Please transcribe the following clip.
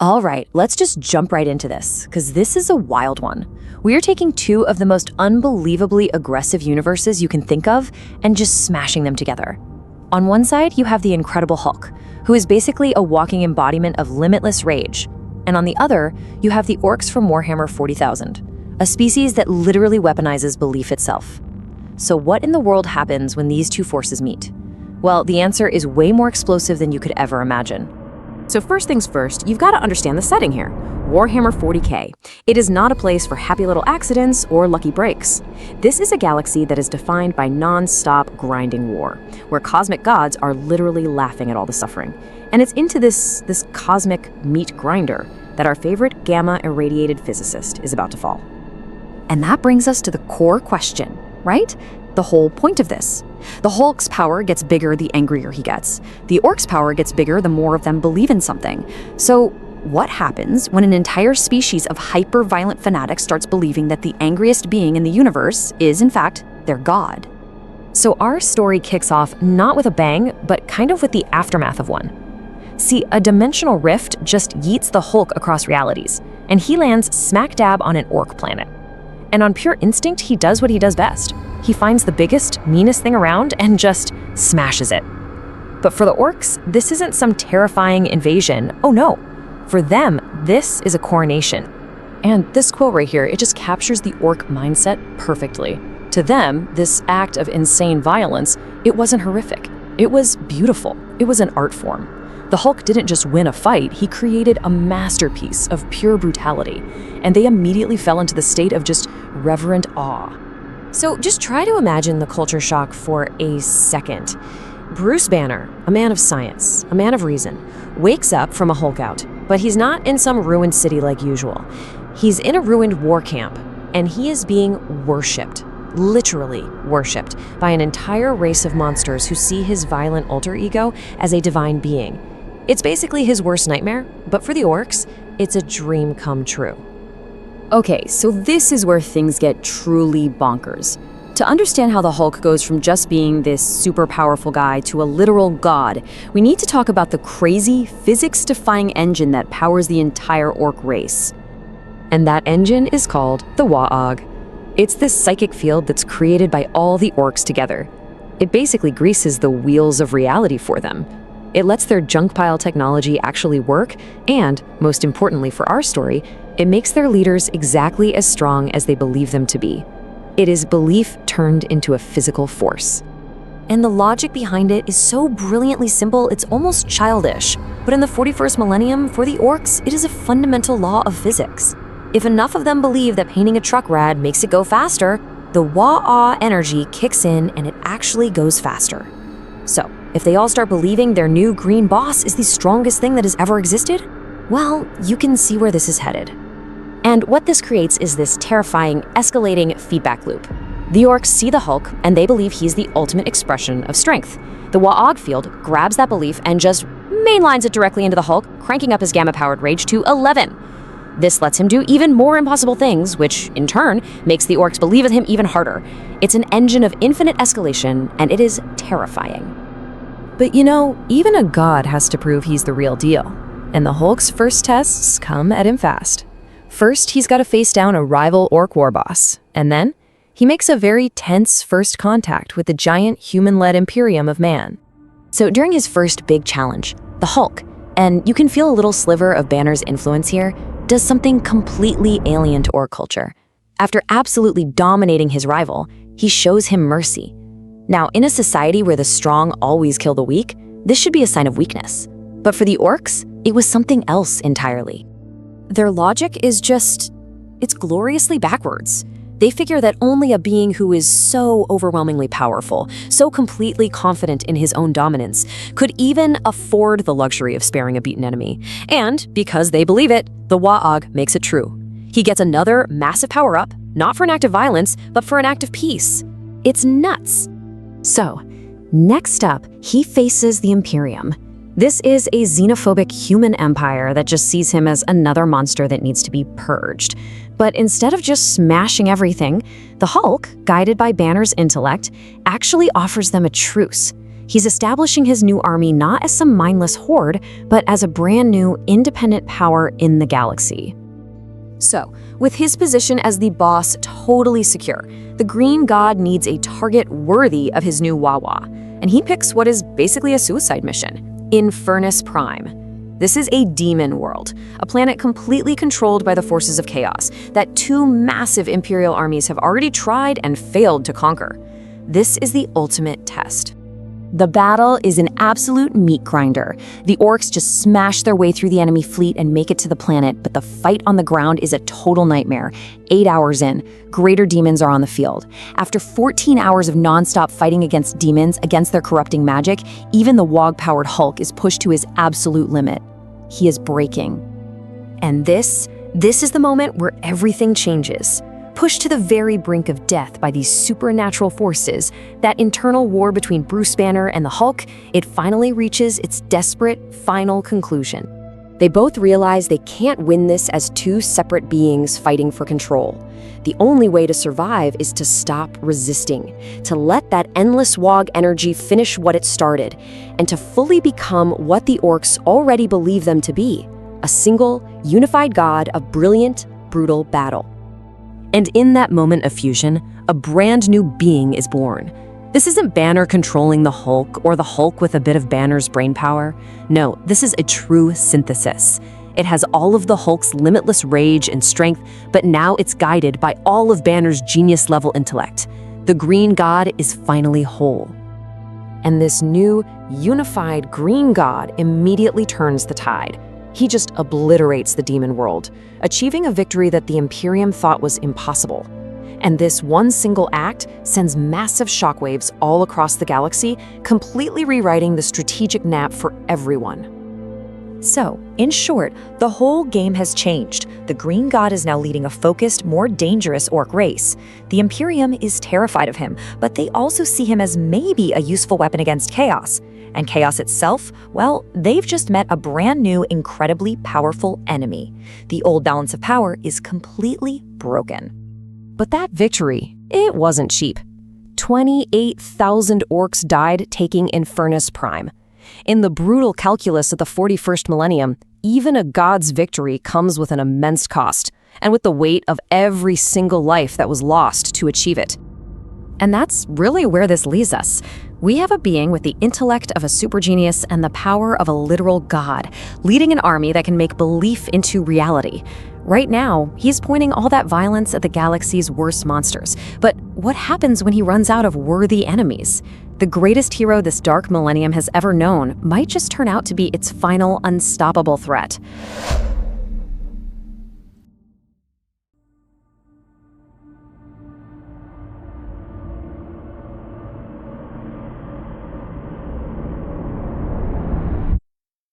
All right, let's just jump right into this, because this is a wild one. We are taking two of the most unbelievably aggressive universes you can think of and just smashing them together. On one side, you have the Incredible Hulk, who is basically a walking embodiment of limitless rage. And on the other, you have the Orks from Warhammer 40,000, a species that literally weaponizes belief itself. So what in the world happens when these two forces meet? Well, the answer is way more explosive than you could ever imagine. So first things first, you've got to understand the setting here. Warhammer 40K. It is not a place for happy little accidents or lucky breaks. This is a galaxy that is defined by non-stop grinding war, where cosmic gods are literally laughing at all the suffering. And it's into this cosmic meat grinder that our favorite gamma-irradiated physicist is about to fall. And that brings us to the core question, right? The whole point of this. The Hulk's power gets bigger the angrier he gets. The Ork's power gets bigger the more of them believe in something. So what happens when an entire species of hyper-violent fanatics starts believing that the angriest being in the universe is, in fact, their god? So our story kicks off not with a bang, but kind of with the aftermath of one. See, a dimensional rift just yeets the Hulk across realities, and he lands smack dab on an Ork planet. And on pure instinct, he does what he does best. He finds the biggest, meanest thing around and just smashes it. But for the Orks, this isn't some terrifying invasion. Oh no. For them, this is a coronation. And this quote right here, it just captures the Ork mindset perfectly. To them, this act of insane violence, it wasn't horrific. It was beautiful. It was an art form. The Hulk didn't just win a fight, he created a masterpiece of pure brutality. And they immediately fell into the state of just reverent awe. So just try to imagine the culture shock for a second. Bruce Banner, a man of science, a man of reason, wakes up from a Hulk out, but he's not in some ruined city like usual. He's in a ruined war camp, and he is being worshipped, literally worshipped, by an entire race of monsters who see his violent alter ego as a divine being. It's basically his worst nightmare, but for the Orks, it's a dream come true. Okay, so this is where things get truly bonkers. To understand how the Hulk goes from just being this super powerful guy to a literal god, we need to talk about the crazy, physics-defying engine that powers the entire Ork race. And that engine is called the Waaagh. It's this psychic field that's created by all the Orks together. It basically greases the wheels of reality for them. It lets their junk pile technology actually work, and, most importantly for our story, it makes their leaders exactly as strong as they believe them to be. It is belief turned into a physical force. And the logic behind it is so brilliantly simple, it's almost childish. But in the 41st millennium, for the Orks, it is a fundamental law of physics. If enough of them believe that painting a truck rad makes it go faster, the Waaagh energy kicks in and it actually goes faster. So, if they all start believing their new green boss is the strongest thing that has ever existed, well, you can see where this is headed. And what this creates is this terrifying, escalating feedback loop. The Orks see the Hulk, and they believe he's the ultimate expression of strength. The Waaagh field grabs that belief and just mainlines it directly into the Hulk, cranking up his gamma-powered rage to 11. This lets him do even more impossible things, which, in turn, makes the Orks believe in him even harder. It's an engine of infinite escalation, and it is terrifying. But you know, even a god has to prove he's the real deal. And the Hulk's first tests come at him fast. First, he's got to face down a rival Ork war boss, and then he makes a very tense first contact with the giant human-led Imperium of Man. So during his first big challenge, the Hulk, and you can feel a little sliver of Banner's influence here, does something completely alien to Ork culture. After absolutely dominating his rival, he shows him mercy. Now, in a society where the strong always kill the weak, this should be a sign of weakness. But for the Orks, it was something else entirely. Their logic is just, it's gloriously backwards. They figure that only a being who is so overwhelmingly powerful, so completely confident in his own dominance, could even afford the luxury of sparing a beaten enemy. And because they believe it, the Waaagh makes it true. He gets another massive power-up, not for an act of violence, but for an act of peace. It's nuts. So, next up, he faces the Imperium. This is a xenophobic human empire that just sees him as another monster that needs to be purged. But instead of just smashing everything, the Hulk, guided by Banner's intellect, actually offers them a truce. He's establishing his new army not as some mindless horde, but as a brand new, independent power in the galaxy. So, with his position as the boss totally secure, the Green God needs a target worthy of his new Waaagh, and he picks what is basically a suicide mission, Infernus Prime. This is a demon world, a planet completely controlled by the forces of chaos that two massive Imperial armies have already tried and failed to conquer. This is the ultimate test. The battle is an absolute meat grinder. The Orks just smash their way through the enemy fleet and make it to the planet, but the fight on the ground is a total nightmare. 8 hours in, greater demons are on the field. After 14 hours of non-stop fighting against demons, against their corrupting magic, even the Waaagh-powered Hulk is pushed to his absolute limit. He is breaking. And this is the moment where everything changes. Pushed to the very brink of death by these supernatural forces, that internal war between Bruce Banner and the Hulk, it finally reaches its desperate final conclusion. They both realize they can't win this as two separate beings fighting for control. The only way to survive is to stop resisting, to let that endless Waaagh energy finish what it started, and to fully become what the Orks already believe them to be, a single, unified god of brilliant, brutal battle. And in that moment of fusion, a brand new being is born. This isn't Banner controlling the Hulk or the Hulk with a bit of Banner's brainpower. No, this is a true synthesis. It has all of the Hulk's limitless rage and strength, but now it's guided by all of Banner's genius-level intellect. The Green God is finally whole. And this new, unified Green God immediately turns the tide. He just obliterates the demon world, achieving a victory that the Imperium thought was impossible. And this one single act sends massive shockwaves all across the galaxy, completely rewriting the strategic map for everyone. So, in short, the whole game has changed. The Green God is now leading a focused, more dangerous Ork race. The Imperium is terrified of him, but they also see him as maybe a useful weapon against chaos. And chaos itself, well, they've just met a brand new, incredibly powerful enemy. The old balance of power is completely broken. But that victory, it wasn't cheap. 28,000 Orks died taking Infernus Prime. In the brutal calculus of the 41st millennium, even a god's victory comes with an immense cost, and with the weight of every single life that was lost to achieve it. And that's really where this leaves us. We have a being with the intellect of a super genius and the power of a literal god, leading an army that can make belief into reality. Right now, he's pointing all that violence at the galaxy's worst monsters. But what happens when he runs out of worthy enemies? The greatest hero this dark millennium has ever known might just turn out to be its final unstoppable threat.